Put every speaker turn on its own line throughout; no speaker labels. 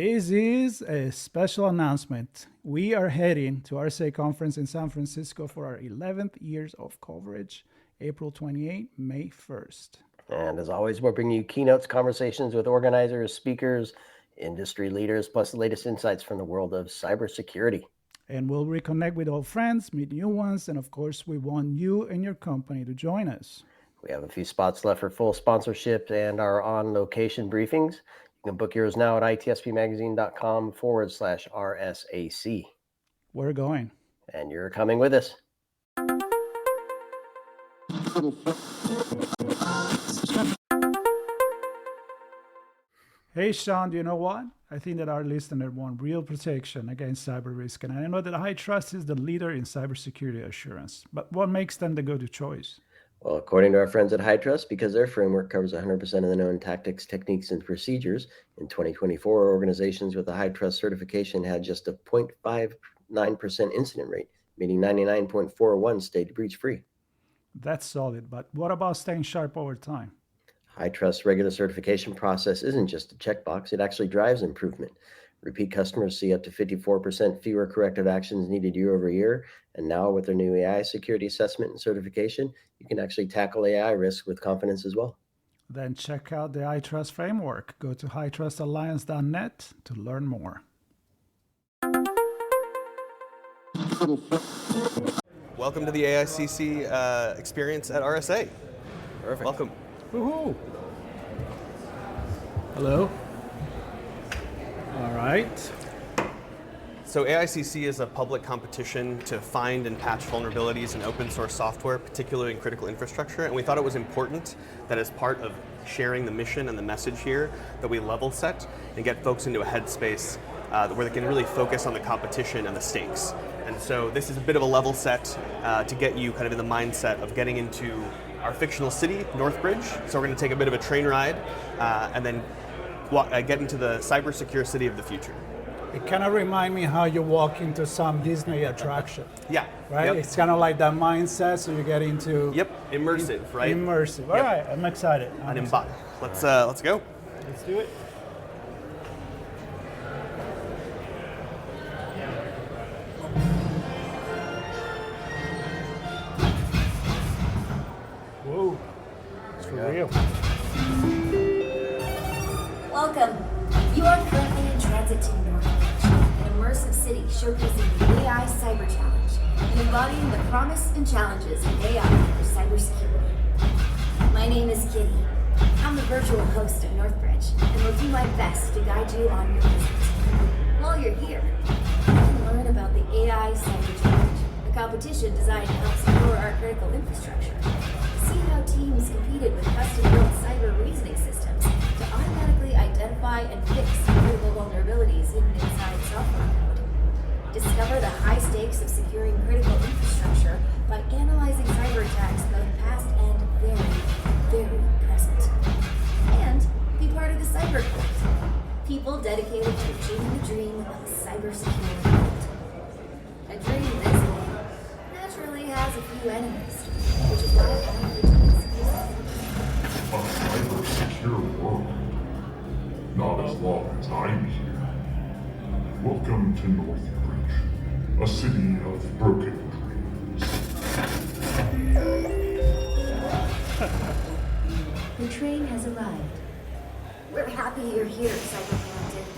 This is a special announcement. We are heading to RSAC Conference in San Francisco for our 11th years of coverage, April 28, May 1st.
And as always, we're bringing you keynotes, conversations with organizers, speakers, industry leaders, plus the latest insights from the world of cybersecurity.
And we'll reconnect with old friends, meet new ones, and of course, we want you and your company to join us.
We have a few spots left for full sponsorship and our on-location briefings. You can book yours now at itspmagazine.com/RSAC.
We're going.
And you're coming with us.
Hey, Sean, do you know what? I think that our listener want real protection against cyber risk. And I know that HITRUST is the leader in cybersecurity assurance. But what makes them the go-to choice?
Well, according to our friends at HITRUST, because their framework covers 100% of the known tactics, techniques, and procedures, in 2024, organizations with a HITRUST certification had just a 0.59% incident rate, meaning 99.41% stayed breach-free.
That's solid, but what about staying sharp over time?
HITRUST's regular certification process isn't just a checkbox, it actually drives improvement. Repeat customers see up to 54% fewer corrective actions needed year over year. And now with their new AI security assessment and certification, you can actually tackle AI risk with confidence as well.
Then check out the HITRUST framework. Go to hitrustalliance.net to learn more.
Welcome to the AIxCC experience at RSA.
Perfect.
Welcome.
Woohoo! Hello. All right.
So AIxCC is a public competition to find and patch vulnerabilities in open source software, particularly in critical infrastructure. And we thought it was important that as part of sharing the mission and the message here, that we level set and get folks into a headspace where they can really focus on the competition and the stakes. And so this is a bit of a level set to get you kind of in the mindset of getting into our fictional city, Northbridge. So we're going to take a bit of a train ride and then get into the cybersecure city of the future.
It kind of reminds me how you walk into some Disney attraction.
Yeah.
Right?
Yep.
It's kind of like that mindset, so you get into...
Yep, immersive, right?
Immersive. All right, I'm excited.
Let's go.
Let's do it. Whoa, it's for real.
Welcome. You are currently in transit to Northbridge, an immersive city showcasing the AI Cyber Challenge and embodying the promise and challenges of AI for cybersecurity. My name is Kitty. I'm the virtual host of Northbridge and will do my best to guide you on your visit. While you're here, you can learn about the AI Cyber Challenge, a competition designed to help secure our critical infrastructure. See how teams competed with custom-built cyber reasoning systems to automatically identify and fix critical vulnerabilities hidden inside software code. Discover the high stakes of securing critical infrastructure by analyzing cyber attacks both past and very, very present. And be part of the cyber cult, people dedicated to achieving the dream of a cybersecurity world. A dream this way naturally has a few enemies, which is why I wanted to
A cyber-secure world. Not as long as I'm here. Welcome to Northbridge, a city of broken dreams.
The train has arrived. We're happy you're here, Cyber Collective.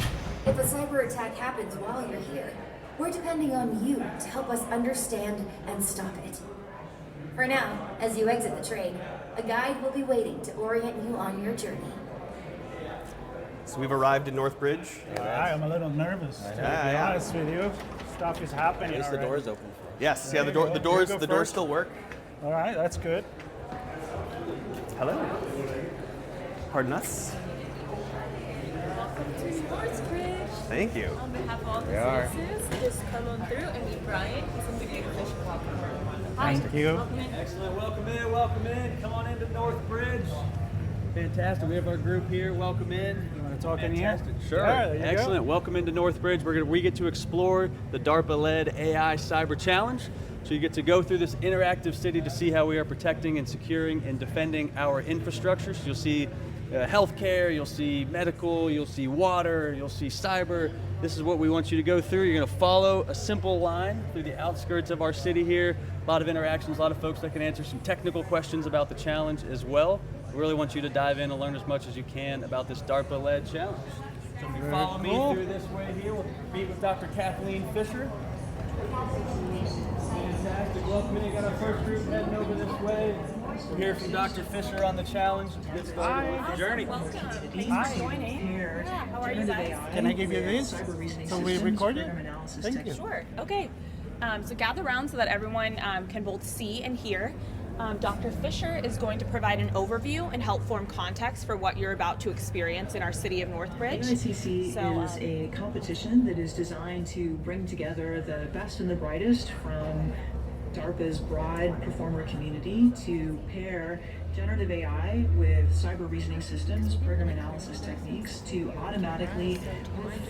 If a cyber attack happens while you're here, we're depending on you to help us understand and stop it. For now, as you exit the train, a guide will be waiting to orient you on your journey.
So we've arrived in Northbridge.
I'm a little nervous, to be honest with you. Stuff is happening.
At least the
already.
door's open for us.
Yes, yeah, the doors still work.
All right, that's good.
Hello. Pardon us.
Welcome to Northbridge.
Thank you.
On behalf of all the citizens, just come on through and meet Brian. He's a big official welcome. Hi.
Thank you.
Welcome in.
Excellent. Welcome in. Come on into Northbridge. Fantastic. We have our group here. Welcome in.
You want to talk in here?
Sure.
Yeah, there you
Excellent. Welcome into Northbridge. We get to explore the DARPA-led AI Cyber Challenge. So you get to go through this interactive city to see how we are protecting and securing and defending our infrastructure. So you'll see healthcare, you'll see medical, you'll see water, you'll see cyber. This is what we want you to go through. You're going to follow a simple line through the outskirts of our city here. A lot of interactions, a lot of folks that can answer some technical questions about the challenge as well. We really want you to dive in and learn as much as you can about this DARPA-led challenge. So if you follow me through this way here, we'll meet with Dr. Kathleen Fisher. Fantastic. Welcome in. Got our first group heading over this way. We'll hear from Dr. Fisher on the challenge. Get started with the journey.
Welcome. Thanks for joining. Yeah, how are you guys?
Can I give you this? So we record it? Thank you.
Sure. Okay. So gather around so that everyone can both see and hear. Dr. Fisher is going to provide an overview and help form context for what you're about to experience in our city of Northbridge.
AIxCC is a competition that is designed to bring together the best and the brightest from DARPA's broad performer community to pair generative AI with cyber reasoning systems, program analysis techniques to automatically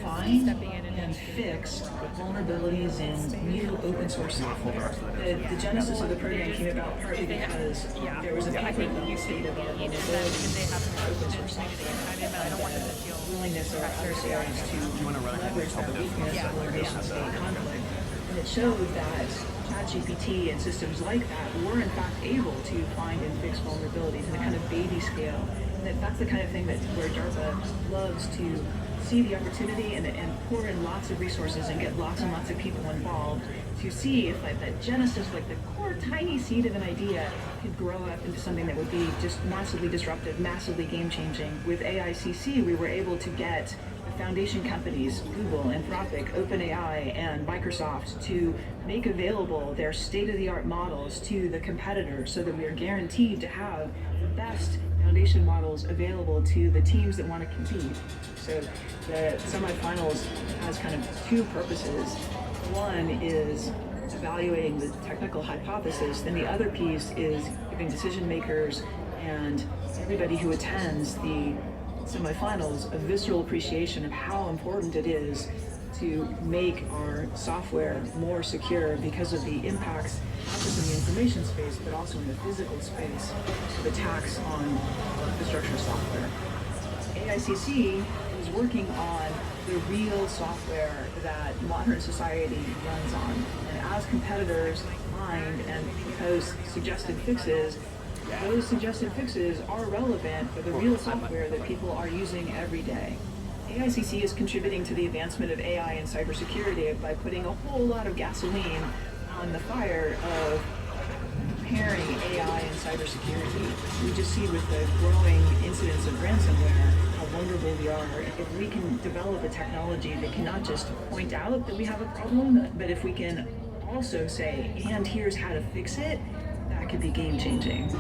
find and fix vulnerabilities in new open source software. The genesis of the program came about partly because there was a paper that you stated about the open source software, willingness of adversaries to leverage that weakness in order to sustain conflict. And it showed that ChatGPT and systems like that were in fact able to find and fix vulnerabilities in a kind of baby scale. And that's the kind of thing that where DARPA loves to see the opportunity and pour in lots of resources and get lots and lots of people involved to see if like that genesis, like the core tiny seed of an idea could grow up into something that would be just massively disruptive, massively game-changing. With AIxCC, we were able to get foundation companies, Google, Anthropic, OpenAI, and Microsoft to make available their state-of-the-art models to the competitors so that we are guaranteed to have the best foundation models available to the teams that want to compete. So the semifinals has kind of two purposes. One is evaluating the technical hypothesis, then the other piece is giving decision makers and everybody who attends the semifinals a visceral appreciation of how important it is to make our software more secure because of the impacts, not just in the information space, but also in the physical space of attacks on infrastructure software. AIxCC is working on the real software that modern society runs on. And as competitors find and propose suggested fixes, those suggested fixes are relevant for the real software that people are using every day. AIxCC is contributing to the advancement of AI and cybersecurity by putting a whole lot of gasoline on the fire of pairing AI and cybersecurity. We just see with the growing incidence of ransomware how vulnerable we are. If we can develop a technology that can not just point out that we have a problem, but if we can also say, and here's how to fix it, that could be game-changing.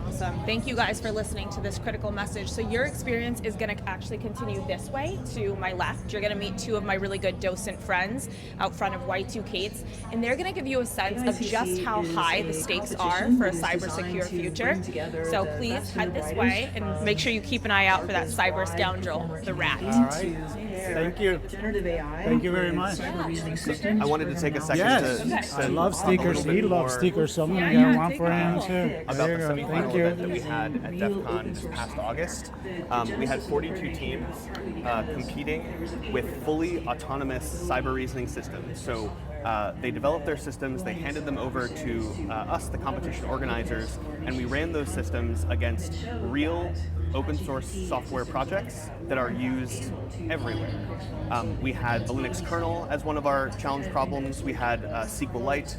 Awesome. Thank you guys for listening to this critical message. So your experience is going to actually continue this way to my left. You're going to meet two of my really good docent friends out front of Y2Kates, and they're going to give you a sense of just how high the stakes are for a cyber-secure future. So please head this way and make sure you keep an eye out for that cyber scoundrel, the rat.
All right. Thank you.
Generative AI.
Thank you very much.
I wanted to take a second to
I love stickers. He loves stickers, so I'm gonna get one for him too.
about
There
the
you go.
semifinal
Thank you.
event that we had at DEF CON this past August. We had 42 teams competing with fully autonomous cyber reasoning systems. So they developed their systems, they handed them over to us, the competition organizers, and we ran those systems against real open source software projects that are used everywhere. We had the Linux kernel as one of our challenge problems. We had SQLite,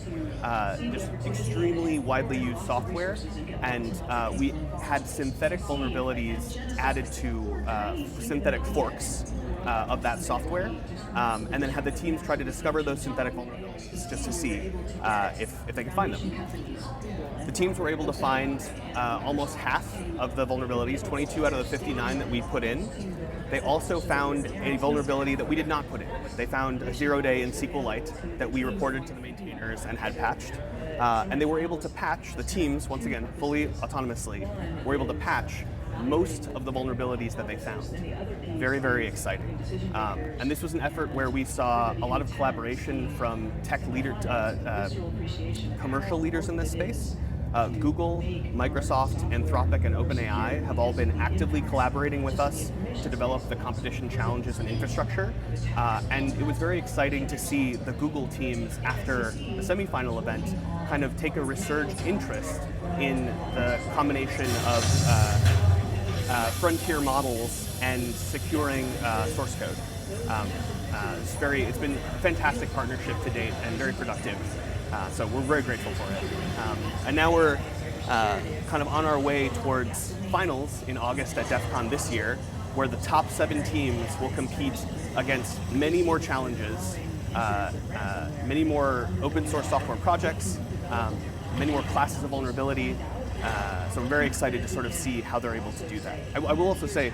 just extremely widely used software, and we had synthetic vulnerabilities added to synthetic forks of that software, and then had the teams try to discover those synthetic vulnerabilities just to see if they could find them. The teams were able to find almost half of the vulnerabilities, 22 out of the 59 that we put in. They also found a vulnerability that we did not put in. They found a 0-day in SQLite that we reported to the maintainers and had patched. And they were able to patch, the teams, once again, fully autonomously, were able to patch most of the vulnerabilities that they found. Very, very exciting. And this was an effort where we saw a lot of collaboration from tech leader, commercial leaders in this space. Google, Microsoft, Anthropic, and OpenAI have all been actively collaborating with us to develop the competition challenges and infrastructure. And it was very exciting to see the Google teams after the semifinal event kind of take a resurged interest in the combination of frontier models and securing source code. It's been a fantastic partnership to date and very productive. So we're very grateful for it. And now we're kind of on our way towards finals in August at DEF CON this year, where the top 7 teams will compete against many more challenges, many more open source software projects, many more classes of vulnerability. So I'm very excited to sort of see how they're able to do that. I will also say,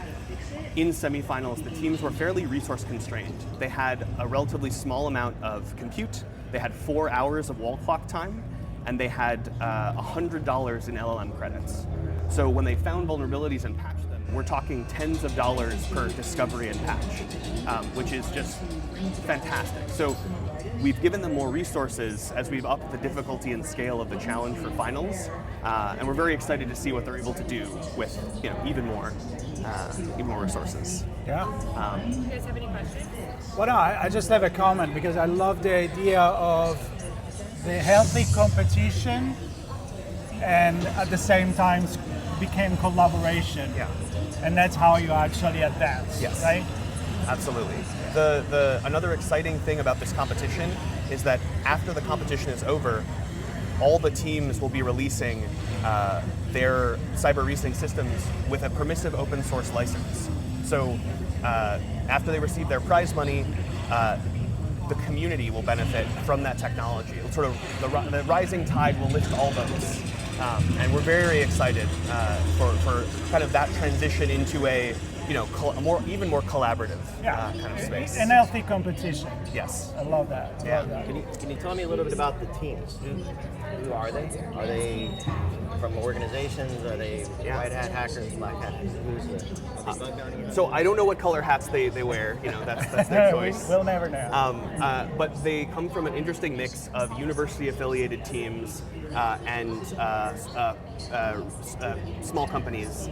in semifinals, the teams were fairly resource constrained. They had a relatively small amount of compute, they had 4 hours of wall clock time, and they had $100 in LLM credits. So when they found vulnerabilities and patched them, we're talking tens of dollars per discovery and patch, which is just fantastic. So we've given them more resources as we've upped the difficulty and scale of the challenge for finals, and we're very excited to see what they're able to do with even more resources.
Yeah.
Do you guys have any questions?
Well, no, I just have a comment because I love the idea of the healthy competition and at the same time became collaboration.
Yeah.
And that's how you actually advance,
Yes.
right?
Absolutely. Another exciting thing about this competition is that after the competition is over, all the teams will be releasing their cyber reasoning systems with a permissive open source license. So after they receive their prize money, the community will benefit from that technology. It'll sort of the rising tide will lift all boats, and we're very excited for kind of that transition into a even more collaborative kind of space.
An healthy competition.
Yes.
I love that.
Yeah.
Love that.
Can you tell me a little bit about the teams? Who are they? Are they from organizations? Are they white hat hackers, black hat? Who's the bug bounty?
So I don't know what color hats they wear. That's their choice.
We'll never know.
But they come from an interesting mix of university-affiliated teams and small companies.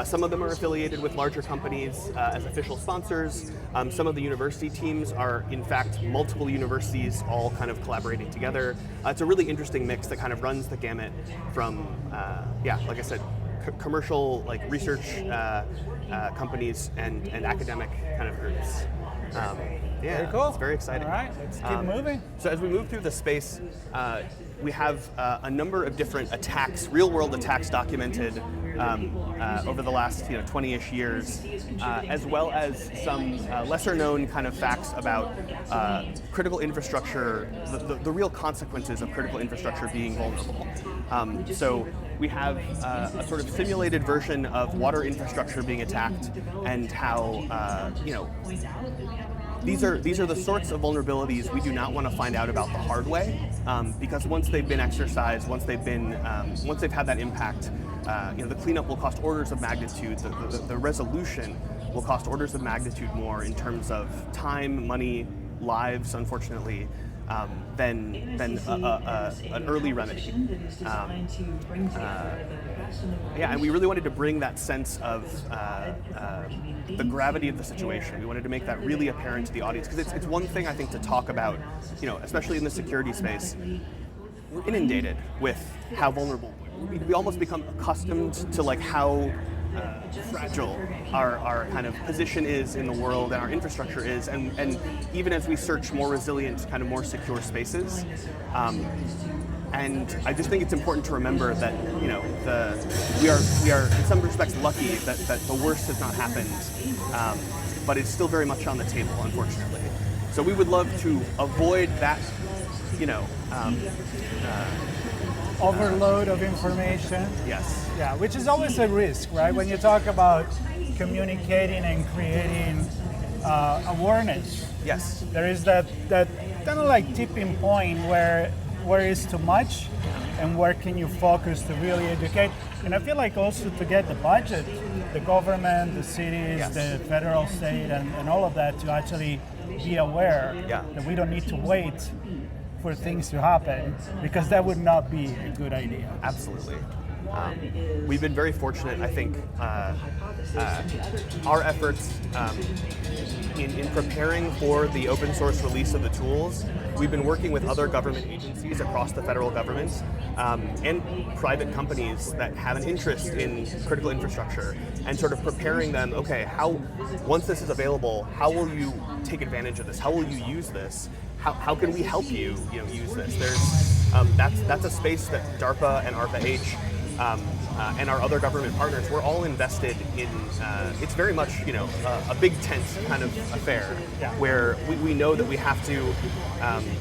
Some of them are affiliated with larger companies as official sponsors. Some of the university teams are, in fact, multiple universities all kind of collaborating together. It's a really interesting mix that kind of runs the gamut from, like I said, commercial, like research companies and academic kind of groups.
Very cool.
It's very exciting.
All right, let's keep moving.
So as we move through the space, we have a number of different attacks, real-world attacks documented over the last 20-ish years, as well as some lesser-known kind of facts about critical infrastructure, the real consequences of critical infrastructure being vulnerable. So we have a sort of simulated version of water infrastructure being attacked, and how these are the sorts of vulnerabilities we do not want to find out about the hard way, because once they've been exercised, once they've had that impact, the cleanup will cost orders of magnitude. The resolution will cost orders of magnitude more in terms of time, money, lives, unfortunately, than an early remedy. And we really wanted to bring that sense of the gravity of the situation. We wanted to make that really apparent to the audience, because it's one thing, I think, to talk about, especially in the security space. We're inundated with how vulnerable. We almost become accustomed to how fragile our kind of position is in the world and our infrastructure is, and even as we search more resilient, kind of more secure spaces. And I just think it's important to remember that we are in some respects lucky that the worst has not happened, but it's still very much on the table, unfortunately. So we would love to avoid that,
overload of information.
Yes.
Yeah, which is always a risk, right? When you talk about communicating and creating awareness.
Yes.
There is that kind of tipping point where is too much and where can you focus to really educate. And I feel like also to get the budget, the government, the cities,
Yes.
the federal, state, and all of that to actually be aware that we don't need to wait for things to happen, because that would not be a good idea.
Absolutely. We've been very fortunate, I think, our efforts in preparing for the open source release of the tools. We've been working with other government agencies across the federal government and private companies that have an interest in critical infrastructure, and sort of preparing them, okay, once this is available, how will you take advantage of this? How will you use this? How can we help you, use this? That's a space that DARPA and ARPA-H and our other government partners, we're all invested in. It's very much, a big tent kind of affair, where we know that we have to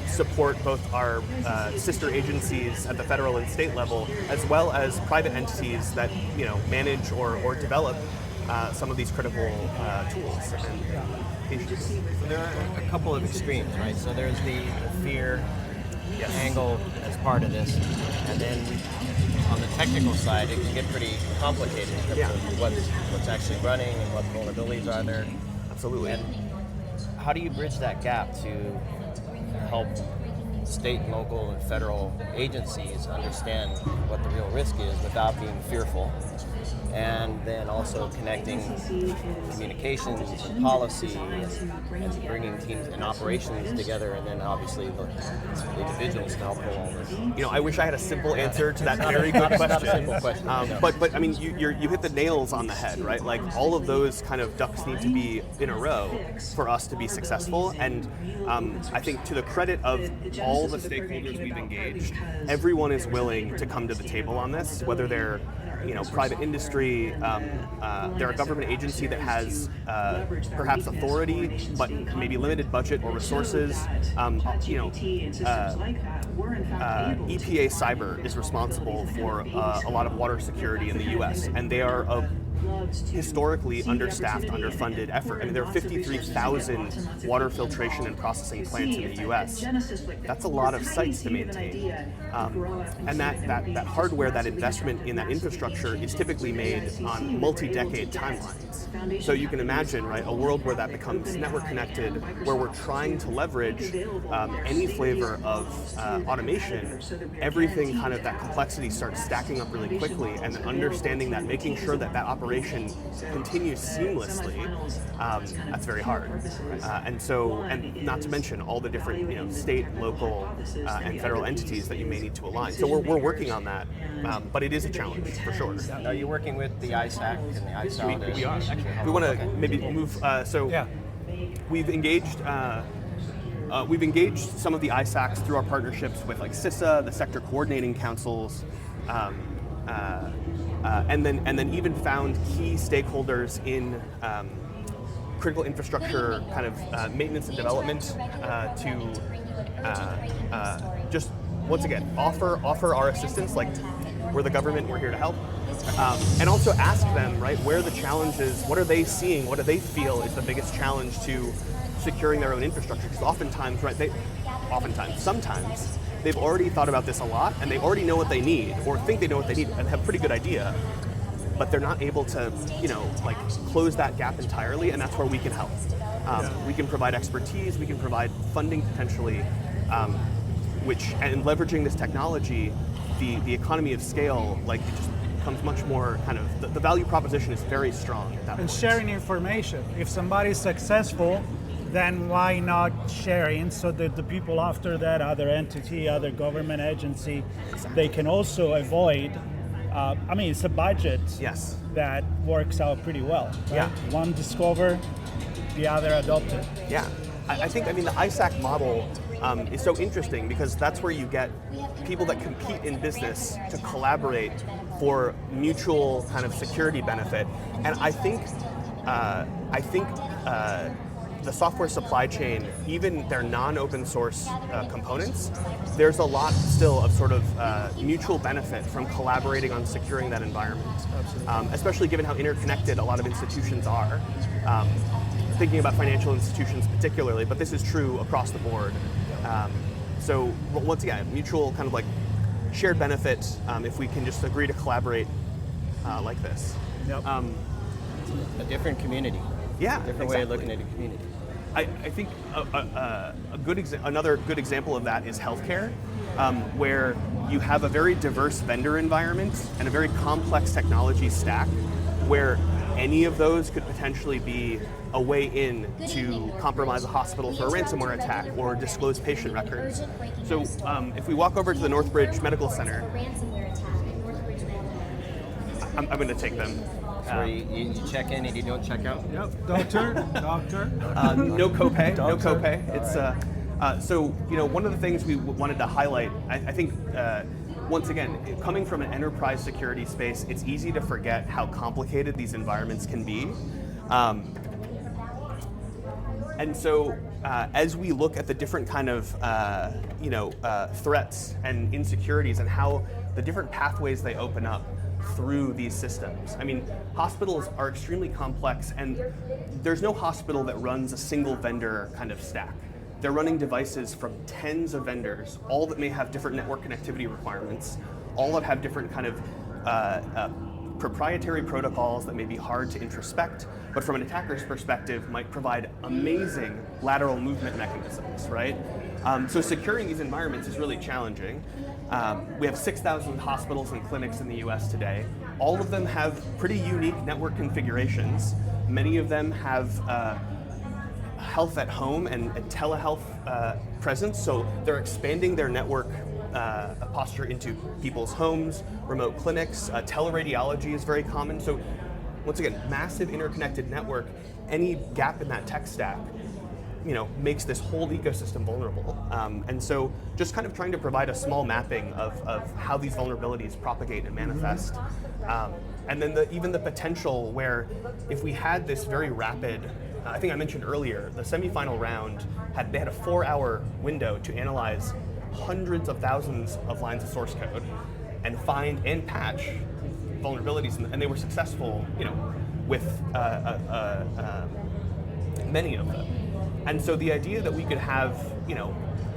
support both our sister agencies at the federal and state level, as well as private entities that manage or develop some of these critical tools and issues.
So there are a couple of extremes, right? So there's the fear angle as part of this, and then on the technical side, it can get pretty complicated in terms of what's actually running and what vulnerabilities are there.
Absolutely.
And how do you bridge that gap to help state, local, and federal agencies understand what the real risk is without being fearful? And then also connecting communications and policy and bringing teams and operations together, and then obviously the individuals to help pull all this.
I wish I had a simple answer to that very good question.
Not a simple question.
But I mean, you hit the nails on the head, right? Like, all of those kind of ducks need to be in a row for us to be successful. And I think, to the credit of all the stakeholders we've engaged, everyone is willing to come to the table on this, whether they're private industry, they're a government agency that has perhaps authority, but maybe limited budget or resources. EPA Cyber is responsible for a lot of water security in the U.S., and they are a historically understaffed, underfunded effort. I mean, there are 53,000 water filtration and processing plants in the U.S. That's a lot of sites to maintain. And that hardware, that investment in that infrastructure is typically made on multi-decade timelines. So you can imagine, right, a world where that becomes network connected, where we're trying to leverage any flavor of automation, everything kind of, that complexity starts stacking up really quickly, and then understanding that, making sure that operation continues seamlessly, that's very hard. And not to mention all the different state, local, and federal entities that you may need to align. So we're working on that, but it is a challenge for sure.
Are you working with the AIxCC and the AIxCC?
We are. We want to maybe move. We've engaged. We've engaged some of the AIxCCs through our partnerships with like CISA, the sector coordinating councils. And then even found key stakeholders in critical infrastructure kind of maintenance and development to just, once again, offer our assistance. Like, we're the government, we're here to help. And also ask them, right, where the challenges, what are they seeing, what do they feel is the biggest challenge to securing their own infrastructure? Because oftentimes, right, sometimes they've already thought about this a lot, and they already know what they need, or think they know what they need, and have a pretty good idea, but they're not able to, close that gap entirely, and that's where we can help. We can provide expertise, we can provide funding potentially, and leveraging this technology, the economy of scale, it just becomes much more kind of, the value proposition is very strong at that point.
And sharing information. If somebody's successful, then why not sharing, so that the people after that, other entity, other government agency, they can also avoid, it's a budget that works out pretty well. Right?
Yeah.
One discover, the other adopt it.
Yeah. I think, the AIxCC model is so interesting, because that's where you get people that compete in business to collaborate for mutual kind of security benefit. And I think the software supply chain, even their non-open source components, there's a lot still of sort of mutual benefit from collaborating on securing that environment. Especially given how interconnected a lot of institutions are. Thinking about financial institutions particularly, but this is true across the board. So once again, mutual kind of shared benefit if we can just agree to collaborate like this.
Yep.
A different community.
Yeah,
different way of looking at a community.
I think another good example of that is healthcare, where you have a very diverse vendor environment and a very complex technology stack, where any of those could potentially be a way in to compromise a hospital for a ransomware attack or disclose patient records. So if we walk over to the Northbridge Medical Center, I'm going to take them.
So you check in and you don't check out?
Yep, doctor.
No copay, no copay. It's so one of the things we wanted to highlight. I think once again, coming from an enterprise security space, it's easy to forget how complicated these environments can be. And so as we look at the different kind of threats and insecurities and how the different pathways they open up through these systems. I mean, hospitals are extremely complex, and there's no hospital that runs a single vendor kind of stack. They're running devices from tens of vendors, all that may have different network connectivity requirements, all that have different kind of proprietary protocols that may be hard to introspect, but from an attacker's perspective might provide amazing lateral movement mechanisms, right? So securing these environments is really challenging. We have 6,000 hospitals and clinics in the US today. All of them have pretty unique network configurations. Many of them have health at home and telehealth presence, so they're expanding their network posture into people's homes, remote clinics. Teleradiology is very common. So once again, massive interconnected network. Any gap in that tech stack makes this whole ecosystem vulnerable. And so just kind of trying to provide a small mapping of how these vulnerabilities propagate and manifest. And then even the potential where if we had this very rapid, I think I mentioned earlier, the semifinal round, they had a 4-hour window to analyze hundreds of thousands of lines of source code and find and patch vulnerabilities, and they were successful, with many of them. And so the idea that we could have,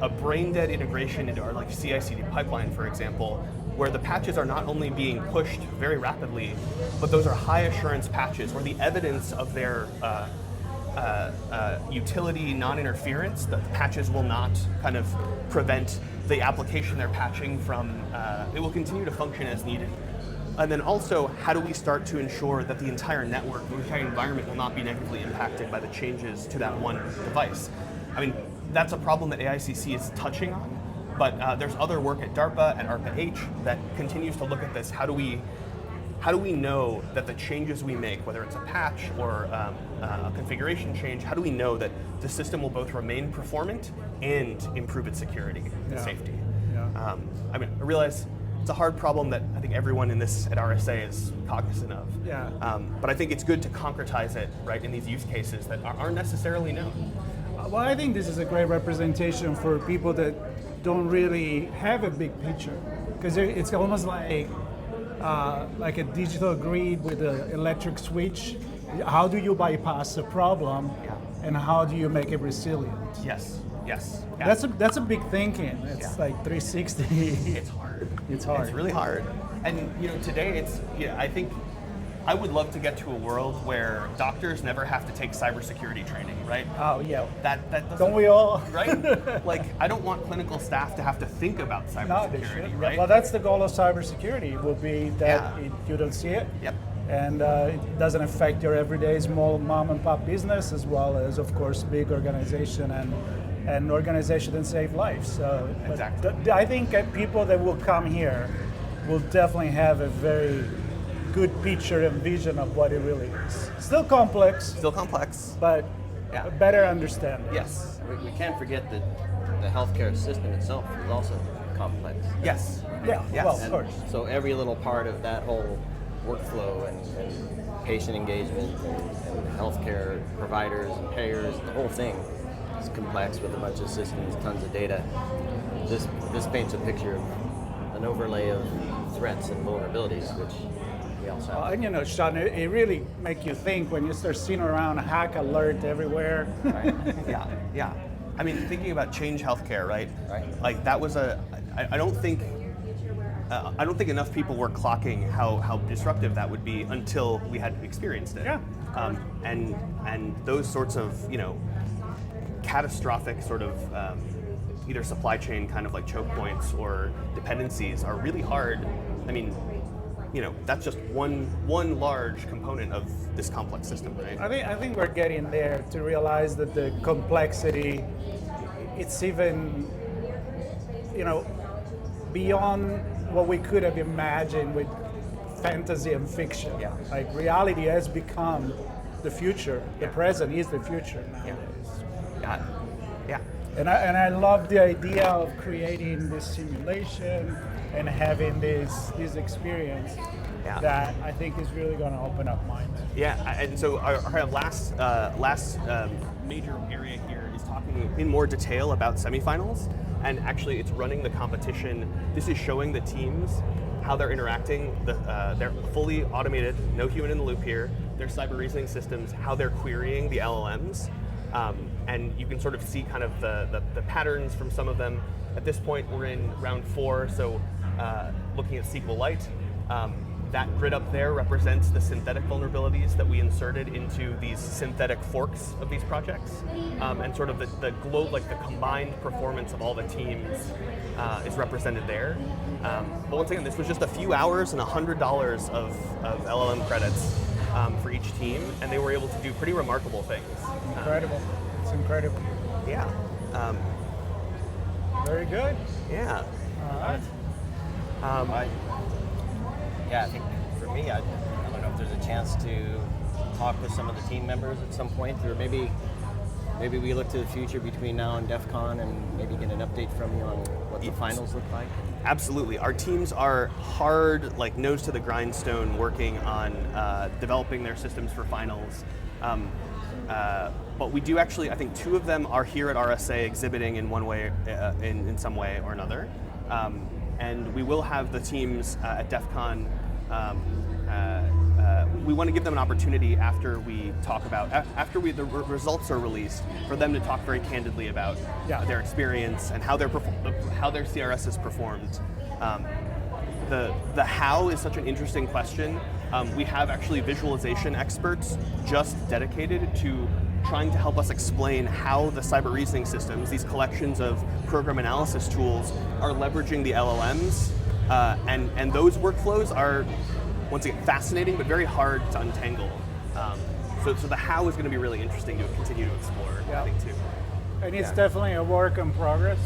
a brain-dead integration into our CI/CD pipeline, for example, where the patches are not only being pushed very rapidly, but those are high assurance patches where the evidence of their utility non-interference, the patches will not kind of prevent the application they're patching from, it will continue to function as needed. And then also, how do we start to ensure that the entire network, the entire environment will not be negatively impacted by the changes to that one device? I mean, that's a problem that AIxCC is touching on, but there's other work at DARPA and ARPA-H that continues to look at this. How do we know that the changes we make, whether it's a patch or a configuration change, how do we know that the system will both remain performant and improve its security and safety?
Yeah.
I realize it's a hard problem that I think everyone in this at RSA is cognizant of.
Yeah.
But I think it's good to concretize it, right, in these use cases that aren't necessarily known.
Well, I think this is a great representation for people that don't really have a big picture, because it's almost like a digital grid with an electric switch. How do you bypass a problem, and how do you make it resilient?
Yes. Yeah.
That's a big thinking. It's like 360.
It's hard.
It's hard.
It's really hard. And today I think I would love to get to a world where doctors never have to take cybersecurity training, right?
Oh yeah.
That doesn't,
don't we all?
Right? Like, I don't want clinical staff to have to think about cybersecurity, right?
Well, that's the goal of cybersecurity. Will be that you don't see it.
Yep.
And it doesn't affect your everyday small mom and pop business, as well as, of course, big organization and organization that save lives. So
exactly.
I think people that will come here will definitely have a very good picture and vision of what it really is. Still complex, but a better understanding.
Yes.
We can't forget that the healthcare system itself is also complex.
Yes.
Yeah,
Yes.
well, of
And
course.
so every little part of that whole workflow and patient engagement and healthcare providers and payers, the whole thing is complex with a bunch of systems, tons of data. This paints a picture of an overlay of threats and vulnerabilities, which we also have.
And Sean, it really makes you think when you start seeing around hack alert everywhere.
Right?
Yeah. I mean, thinking about Change Healthcare, right?
Right.
Like, that was I don't think enough people were clocking how disruptive that would be until we had experienced it.
Yeah.
And those sorts of catastrophic sort of either supply chain kind of like choke points or dependencies are really hard. I mean, that's just one large component of this complex system, right?
I think we're getting there to realize that the complexity, it's even, beyond what we could have imagined with fantasy and fiction.
Yeah.
Like reality has become the future. The
Yeah.
present is the future nowadays.
Yeah.
And I love the idea of creating this simulation and having this experience
Yeah.
that I think is really going to open up minds.
Yeah, and so our last major area here is talking in more detail about semifinals, and actually it's running the competition. This is showing the teams how they're interacting. They're fully automated, no human in the loop here. Their cyber reasoning systems, how they're querying the LLMs, and you can sort of see kind of the patterns from some of them. At this point, we're in round 4, so looking at SQLite. That grid up there represents the synthetic vulnerabilities that we inserted into these synthetic forks of these projects, and sort of the combined performance of all the teams is represented there. But once again, this was just a few hours and $100 of LLM credits for each team, and they were able to do pretty remarkable things.
Incredible. It's incredible.
Yeah.
Very good.
Yeah.
All right.
Yeah, I think for me, I don't know if there's a chance to talk with some of the team members at some point, or maybe we look to the future between now and DEF CON and maybe get an update from you on what the finals look like.
Absolutely. Our teams are hard, like nose to the grindstone, working on developing their systems for finals. But we do actually, I think 2 of them are here at RSA exhibiting in one way, in some way or another. And we will have the teams at DEF CON. We want to give them an opportunity after we talk about, the results are released, for them to talk very candidly about their experience and how their CRS has performed. The how is such an interesting question. We have actually visualization experts just dedicated to trying to help us explain how the cyber reasoning systems, these collections of program analysis tools, are leveraging the LLMs, and those workflows are, once again, fascinating but very hard to untangle. So the how is going to be really interesting to continue to explore, I think, too.
And it's definitely a work in progress.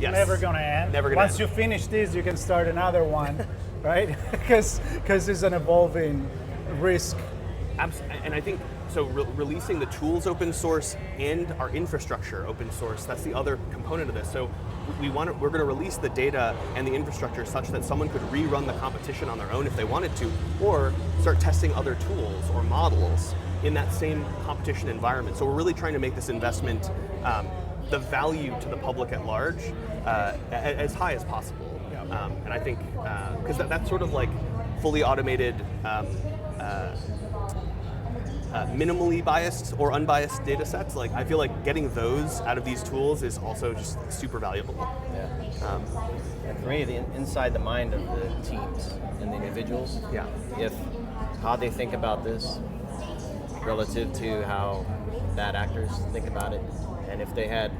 Yes.
Never going to end.
Never going to end.
Once you finish this, you can start another one, right? Because it's an evolving risk.
And I think, so releasing the tools open source and our infrastructure open source, that's the other component of this. So we're going to release the data and the infrastructure such that someone could rerun the competition on their own if they wanted to, or start testing other tools or models in that same competition environment. So we're really trying to make this investment, the value to the public at large, as high as possible. And I think, because that's sort of like fully automated, minimally biased or unbiased data sets, like I feel like getting those out of these tools is also just super valuable.
Yeah. And for me, inside the mind of the teams and the individuals, if how they think about this relative to how bad actors think about it, and if they had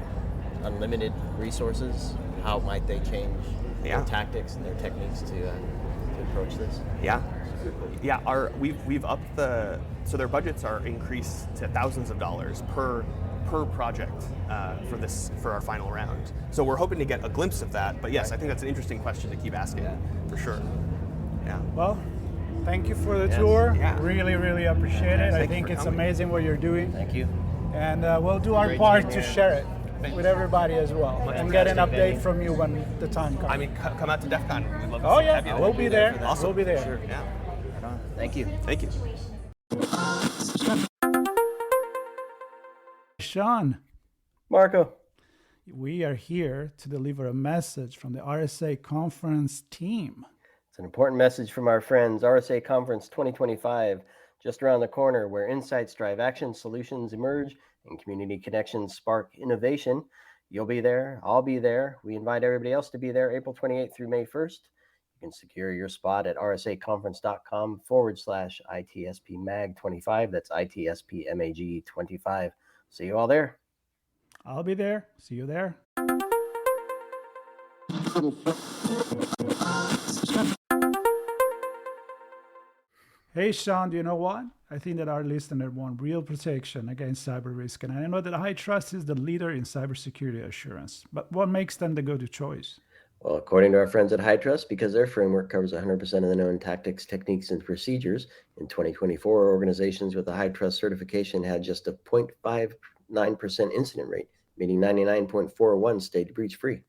unlimited resources, how might they change their tactics and their techniques to approach this? Yeah, we've upped so their budgets are increased to thousands of dollars per project for our final round. So we're hoping to get a glimpse of that. But yes, I think that's an interesting question to keep asking, for sure. Yeah.
Well, thank you for the tour.
Yeah.
Really, really appreciate it. I think it's amazing what you're doing.
Thank you.
And we'll do our part to share it with everybody as well, and get an update from you when the time comes.
I mean, come out to DEF CON. We'd love to have you.
We'll be there.
Awesome.
We'll be there.
Sure. Yeah.
Right on. Thank you.
Thank you.
Sean,
Marco.
we are here to deliver a message from the RSA Conference team.
It's an important message from our friends. RSA Conference 2025, just around the corner, where insights drive action, solutions emerge, and community connections spark innovation. You'll be there. I'll be there. We invite everybody else to be there April 28th through May 1st. You can secure your spot at rsaconference.com/ITSPMAG25. That's ITSPMAG25. See you all there.
I'll be there. See you there. Hey, Sean, do you know what? I think that our listener want real protection against cyber risk, and I know that HITRUST is the leader in cybersecurity assurance. But what makes them the go-to choice?
Well, according to our friends at HITRUST, because their framework covers 100% of the known tactics, techniques, and procedures, in 2024, organizations with a HITRUST certification had just a 0.59% incident rate, meaning 99.41 stayed breach-free.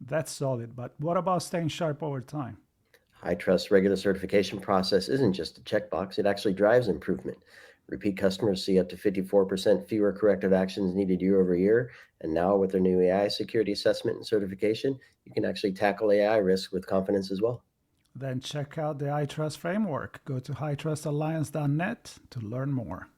That's solid, but what about staying sharp over time?
HITRUST regular certification process isn't just a checkbox, it actually drives improvement. Repeat customers see up to 54% fewer corrective actions needed year over year. And now with their new AI security assessment and certification, you can actually tackle AI risk with confidence as well.
Then check out the HITRUST framework. Go to hitrustalliance.net to learn more.